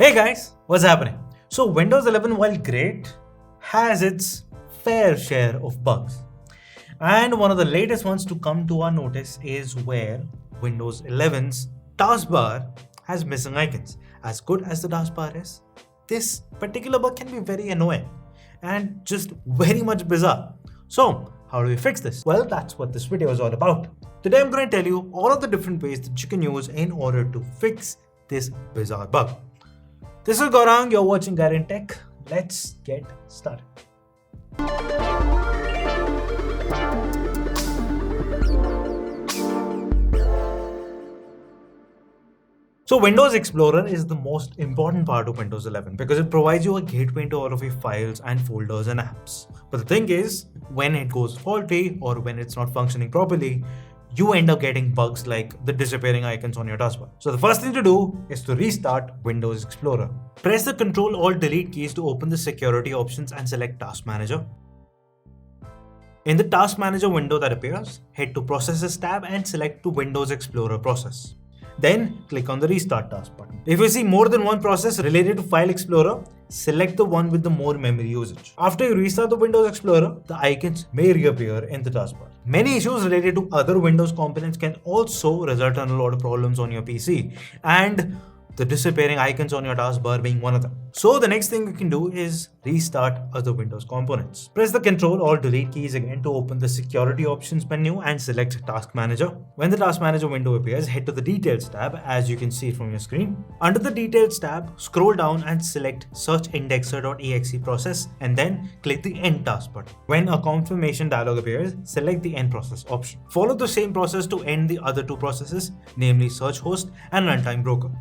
Hey guys, what's happening? So Windows 11, while great, has its fair share of bugs. And one of the latest ones to come to our notice is where Windows 11's taskbar has missing icons. As good as the taskbar is, this particular bug can be very annoying and just very much bizarre. So, how do we fix this? Well, that's what this video is all about. Today I'm going to tell you all of the different ways that you can use in order to fix this bizarre bug. This is Gaurang, you're watching Garant Tech. Let's get started. So Windows Explorer is the most important part of Windows 11 because it provides you a gateway into all of your files and folders and apps. But the thing is, when it goes faulty or when it's not functioning properly, you end up getting bugs like the disappearing icons on your taskbar. So the first thing to do is to restart Windows Explorer. Press the Ctrl-Alt-Delete keys to open the security options and select Task Manager. In the Task Manager window that appears, head to Processes tab and select the Windows Explorer process. Then click on the Restart Task button. If you see more than one process related to File Explorer, select the one with the more memory usage. After you restart the Windows Explorer, the icons may reappear in the taskbar. Many issues related to other Windows components can also result in a lot of problems on your PC, and the disappearing icons on your taskbar being one of them. So the next thing you can do is restart other Windows components. Press the Ctrl-Alt-Delete keys again to open the Security Options menu and select Task Manager. When the Task Manager window appears, head to the Details tab as you can see from your screen. Under the Details tab, scroll down and select searchindexer.exe process and then click the End Task button. When a confirmation dialog appears, select the End Process option. Follow the same process to end the other two processes, namely Search Host and Runtime Broker.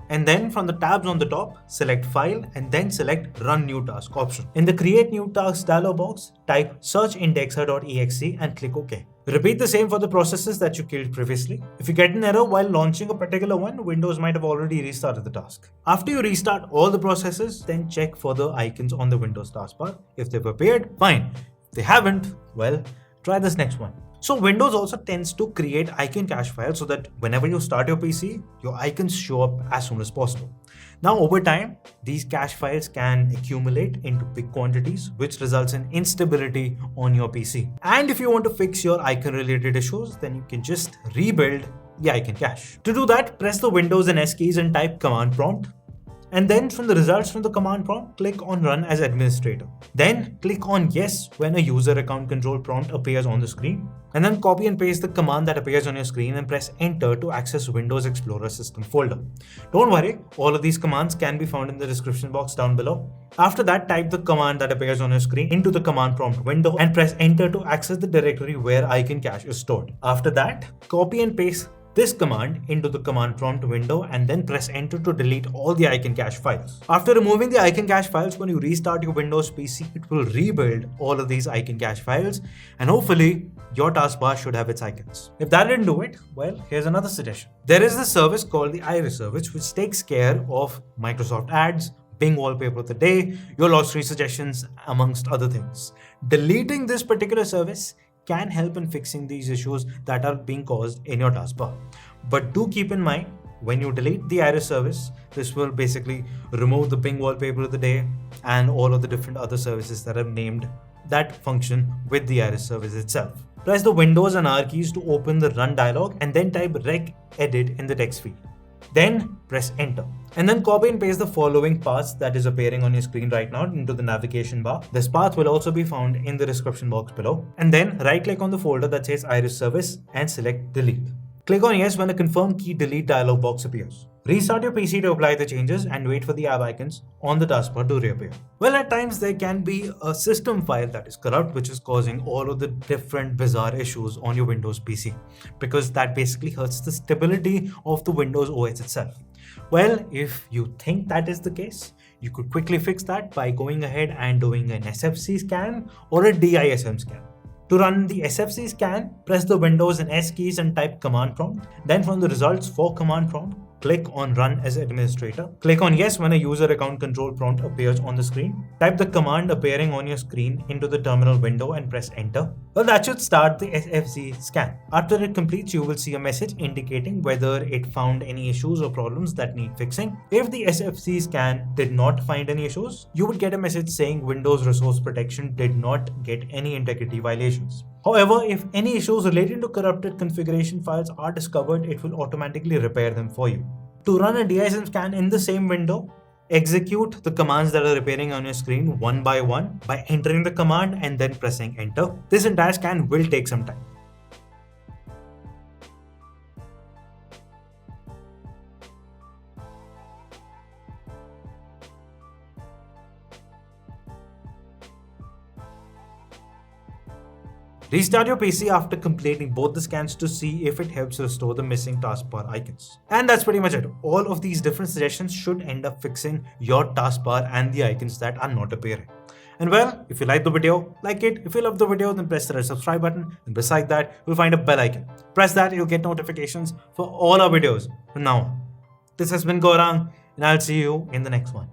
And then from the tabs on the top, select File and then select Run New Task option. In the Create New Task dialog box, type searchindexer.exe and click OK. Repeat the same for the processes that you killed previously. If you get an error while launching a particular one, Windows might have already restarted the task. After you restart all the processes, then check for the icons on the Windows taskbar. If they've appeared, fine. If they haven't, well, try this next one. So Windows also tends to create icon cache files so that whenever you start your PC, your icons show up as soon as possible. Now over time, these cache files can accumulate into big quantities, which results in instability on your PC. And if you want to fix your icon related issues, then you can just rebuild the icon cache. To do that, press the Windows and S keys and type command prompt. And then from the results from the command prompt, click on Run as Administrator. Then click on Yes when a user account control prompt appears on the screen. And then copy and paste the command that appears on your screen and press Enter to access Windows Explorer System folder. Don't worry, all of these commands can be found in the description box down below. After that, type the command that appears on your screen into the command prompt window and press Enter to access the directory where icon cache is stored. After that, copy and paste this command into the command prompt window and then press Enter to delete all the icon cache files. After removing the icon cache files, when you restart your Windows PC, it will rebuild all of these icon cache files and hopefully your taskbar should have its icons. If that didn't do it, well, here's another suggestion. There is a service called the IrisService which takes care of Microsoft ads, Bing wallpaper of the day, your lost screen suggestions, amongst other things. Deleting this particular service can help in fixing these issues that are being caused in your taskbar. But do keep in mind, when you delete the IrisService, this will basically remove the Bing wallpaper of the day and all of the different other services that are named that function with the IrisService itself. Press the Windows and R keys to open the Run dialog and then type regedit in the text field. Then press Enter. And then copy and paste the following paths that is appearing on your screen right now into the navigation bar. This path will also be found in the description box below. And then right click on the folder that says IrisService and select Delete. Click on Yes when a Confirm Key Delete dialog box appears. Restart your PC to apply the changes and wait for the app icons on the taskbar to reappear. Well, at times there can be a system file that is corrupt which is causing all of the different bizarre issues on your Windows PC because that basically hurts the stability of the Windows OS itself. Well, if you think that is the case, you could quickly fix that by going ahead and doing an SFC scan or a DISM scan. To run the SFC scan, press the Windows and S keys and type command prompt. Then from the results for command prompt, click on Run as Administrator. Click on Yes when a user account control prompt appears on the screen. Type the command appearing on your screen into the terminal window and press Enter. Well, that should start the SFC scan. After it completes, you will see a message indicating whether it found any issues or problems that need fixing. If the SFC scan did not find any issues, you would get a message saying Windows Resource Protection did not get any integrity violations. However, if any issues relating to corrupted configuration files are discovered, it will automatically repair them for you. To run a DISM scan in the same window, execute the commands that are appearing on your screen one by one by entering the command and then pressing Enter. This entire scan will take some time. Restart your PC after completing both the scans to see if it helps restore the missing taskbar icons. And that's pretty much it. All of these different suggestions should end up fixing your taskbar and the icons that are not appearing. And well, if you like the video, like it. If you love the video, then press the red subscribe button. And beside that, you'll find a bell icon. Press that, you'll get notifications for all our videos from now on. This has been Gaurang, and I'll see you in the next one.